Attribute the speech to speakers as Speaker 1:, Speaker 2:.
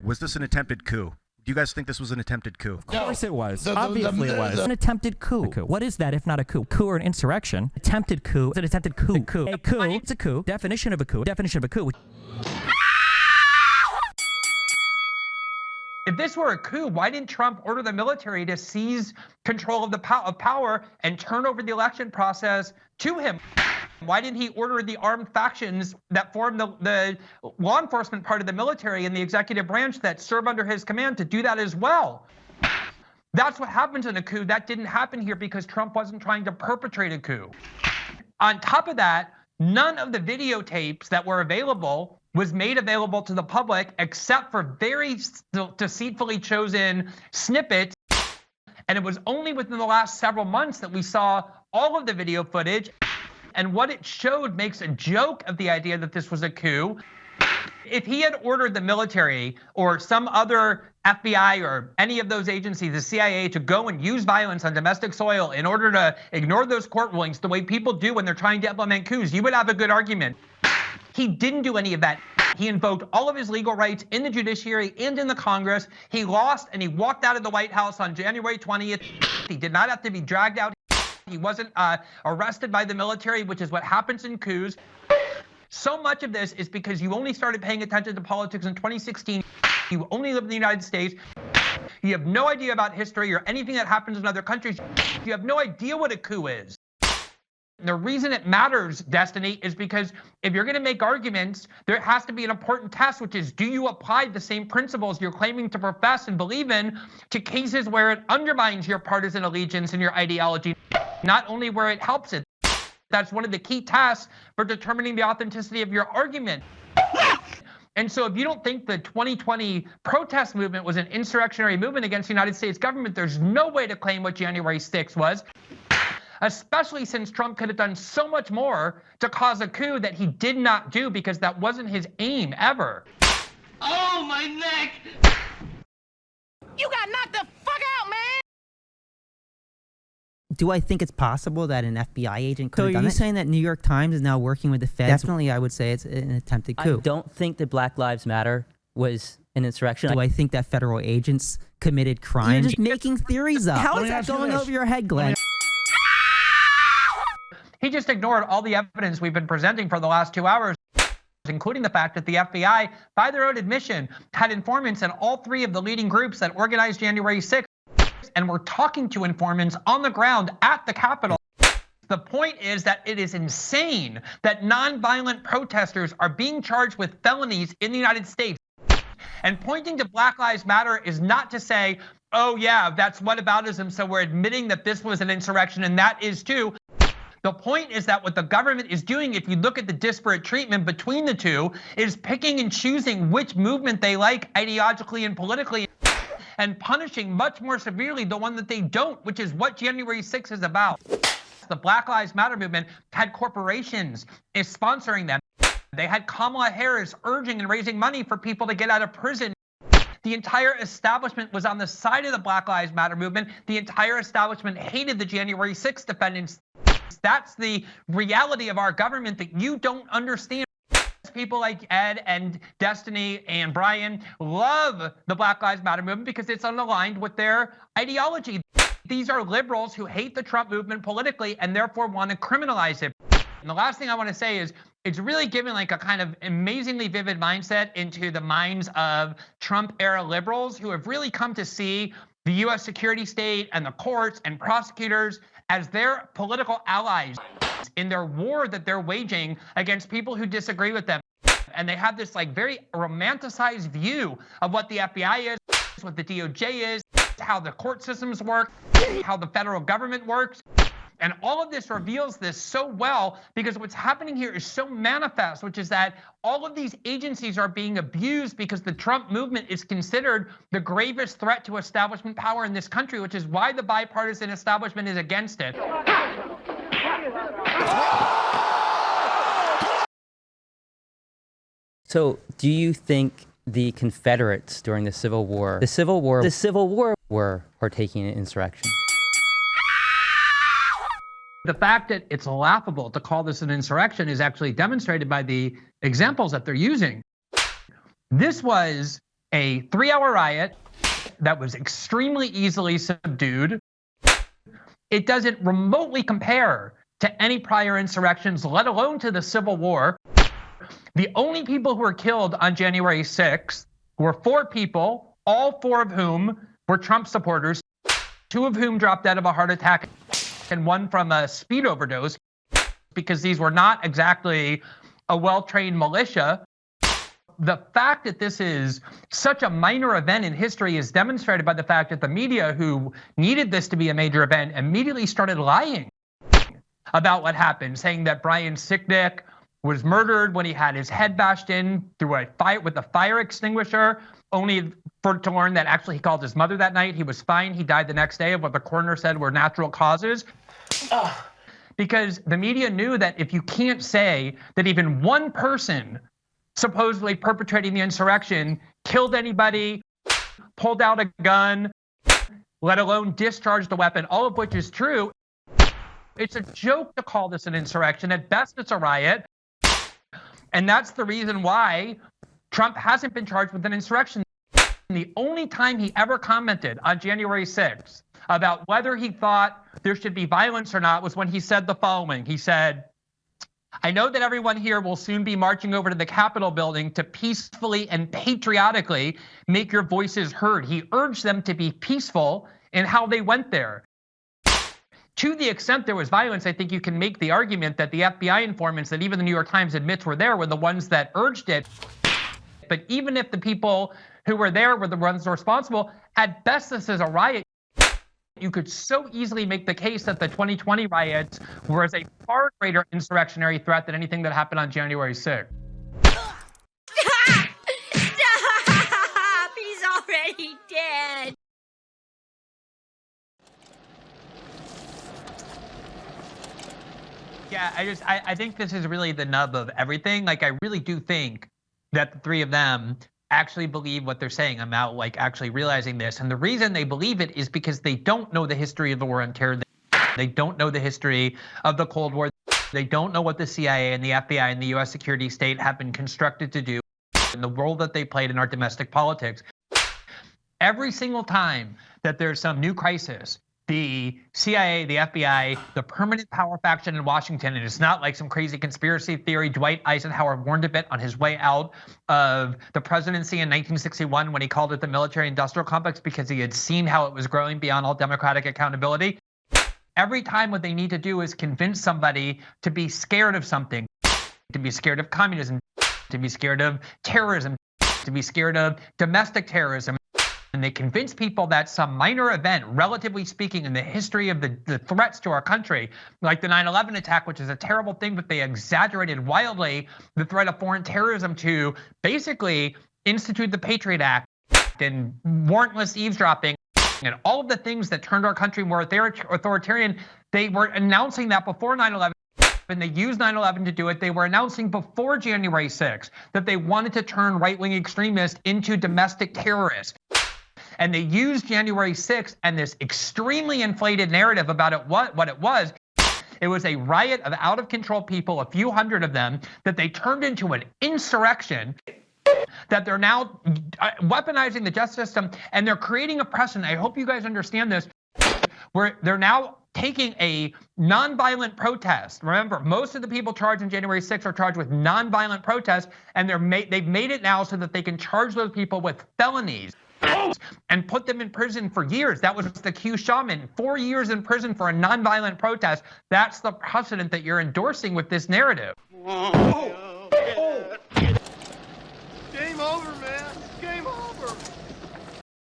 Speaker 1: Was this an attempted coup? Do you guys think this was an attempted coup?
Speaker 2: Of course it was. Obviously it was. An attempted coup. What is that if not a coup? Coup or an insurrection? Attempted coup. It's an attempted coup. A coup. It's a coup. Definition of a coup. Definition of a coup.
Speaker 3: If this were a coup, why didn't Trump order the military to seize control of the power and turn over the election process to him? Why didn't he order the armed factions that form the law enforcement part of the military and the executive branch that serve under his command to do that as well? That's what happens in a coup. That didn't happen here because Trump wasn't trying to perpetrate a coup. On top of that, none of the videotapes that were available was made available to the public except for very deceitfully chosen snippets. And it was only within the last several months that we saw all of the video footage. And what it showed makes a joke of the idea that this was a coup. If he had ordered the military or some other FBI or any of those agencies, the CIA, to go and use violence on domestic soil in order to ignore those court rulings the way people do when they're trying to implement coups, you would have a good argument. He didn't do any of that. He invoked all of his legal rights in the judiciary and in the Congress. He lost and he walked out of the White House on January 20th. He did not have to be dragged out. He wasn't arrested by the military, which is what happens in coups. So much of this is because you only started paying attention to politics in 2016. You only live in the United States. You have no idea about history or anything that happens in other countries. You have no idea what a coup is. The reason it matters, Destiny, is because if you're going to make arguments, there has to be an important test, which is, do you apply the same principles you're claiming to profess and believe in to cases where it undermines your partisan allegiance and your ideology, not only where it helps it? That's one of the key tests for determining the authenticity of your argument. And so if you don't think the 2020 protest movement was an insurrectionary movement against the United States government, there's no way to claim what January 6th was. Especially since Trump could have done so much more to cause a coup that he did not do because that wasn't his aim ever.
Speaker 4: Oh, my neck! You got knocked the fuck out, man!
Speaker 5: Do I think it's possible that an FBI agent could have done it? So are you saying that New York Times is now working with the feds? Definitely, I would say it's an attempted coup.
Speaker 6: I don't think that Black Lives Matter was an insurrection.
Speaker 5: Do I think that federal agents committed crimes? You're just making theories up. How is that going over your head, Glenn?
Speaker 3: He just ignored all the evidence we've been presenting for the last 2 hours, including the fact that the FBI, by their own admission, had informants in all three of the leading groups that organized January 6th and were talking to informants on the ground at the Capitol. The point is that it is insane that nonviolent protesters are being charged with felonies in the United States. And pointing to Black Lives Matter is not to say, oh yeah, that's whataboutism, so we're admitting that this was an insurrection and that is too. The point is that what the government is doing, if you look at the disparate treatment between the two, is picking and choosing which movement they like ideologically and politically and punishing much more severely the one that they don't, which is what January 6th is about. The Black Lives Matter movement had corporations sponsoring them. They had Kamala Harris urging and raising money for people to get out of prison. The entire establishment was on the side of the Black Lives Matter movement. The entire establishment hated the January 6th defendants. That's the reality of our government that you don't understand. People like Ed and Destiny and Brian love the Black Lives Matter movement because it's unaligned with their ideology. These are liberals who hate the Trump movement politically and therefore want to criminalize it. And the last thing I want to say is it's really giving like a kind of amazingly vivid mindset into the minds of Trump-era liberals who have really come to see the U.S. security state and the courts and prosecutors as their political allies in their war that they're waging against people who disagree with them. And they have this like very romanticized view of what the FBI is, what the DOJ is, how the court systems work, how the federal government works. And all of this reveals this so well because what's happening here is so manifest, which is that all of these agencies are being abused because the Trump movement is considered the gravest threat to establishment power in this country, which is why the bipartisan establishment is against it.
Speaker 6: So do you think the Confederates during the Civil War were partaking in insurrection?
Speaker 3: The fact that it's laughable to call this an insurrection is actually demonstrated by the examples that they're using. This was a 3-hour riot that was extremely easily subdued. It doesn't remotely compare to any prior insurrections, let alone to the Civil War. The only people who were killed on January 6th were 4 people, all 4 of whom were Trump supporters, 2 of whom dropped dead of a heart attack and 1 from a speed overdose, because these were not exactly a well-trained militia. The fact that this is such a minor event in history is demonstrated by the fact that the media, who needed this to be a major event, immediately started lying about what happened, saying that Brian Sicknick was murdered when he had his head bashed in through a fire with a fire extinguisher, only to learn that actually he called his mother that night. He was fine. He died the next day of what the coroner said were natural causes. Because the media knew that if you can't say that even one person supposedly perpetrating the insurrection killed anybody, pulled out a gun, let alone discharged a weapon, all of which is true, it's a joke to call this an insurrection. At best, it's a riot. And that's the reason why Trump hasn't been charged with an insurrection. The only time he ever commented on January 6th about whether he thought there should be violence or not was when he said the following. He said, "I know that everyone here will soon be marching over to the Capitol building to peacefully and patriotically make your voices heard." He urged them to be peaceful in how they went there. To the extent there was violence, I think you can make the argument that the FBI informants that even the New York Times admits were there were the ones that urged it. But even if the people who were there were the ones responsible, at best this is a riot. You could so easily make the case that the 2020 riots were a far greater insurrectionary threat than anything that happened on January 6th.
Speaker 4: Stop! He's already dead.
Speaker 3: Yeah, I think this is really the nub of everything. Like, I really do think that the 3 of them actually believe what they're saying about, like, actually realizing this. And the reason they believe it is because they don't know the history of the war on terror. They don't know the history of the Cold War. They don't know what the CIA and the FBI and the U.S. security state have been constructed to do and the role that they played in our domestic politics. Every single time that there's some new crisis, the CIA, the FBI, the permanent power faction in Washington, and it's not like some crazy conspiracy theory. Dwight Eisenhower warned a bit on his way out of the presidency in 1961 when he called it the military-industrial complex because he had seen how it was growing beyond all democratic accountability. Every time what they need to do is convince somebody to be scared of something, to be scared of communism, to be scared of terrorism, to be scared of domestic terrorism. And they convince people that some minor event, relatively speaking, in the history of the threats to our country, like the 9/11 attack, which is a terrible thing, but they exaggerated wildly the threat of foreign terrorism to basically institute the Patriot Act and warrantless eavesdropping and all of the things that turned our country more authoritarian. They were announcing that before 9/11. And they used 9/11 to do it. They were announcing before January 6th that they wanted to turn right-wing extremists into domestic terrorists. And they used January 6th and this extremely inflated narrative about it, what it was. It was a riot of out-of-control people, a few hundred of them, that they turned into an insurrection, that they're now weaponizing the justice system, and they're creating a precedent. I hope you guys understand this, where they're now taking a nonviolent protest. Remember, most of the people charged on January 6th are charged with nonviolent protests, and they've made it now so that they can charge those people with felonies and put them in prison for years. That was the Q Shaman, 4 years in prison for a nonviolent protest. That's the precedent that you're endorsing with this narrative.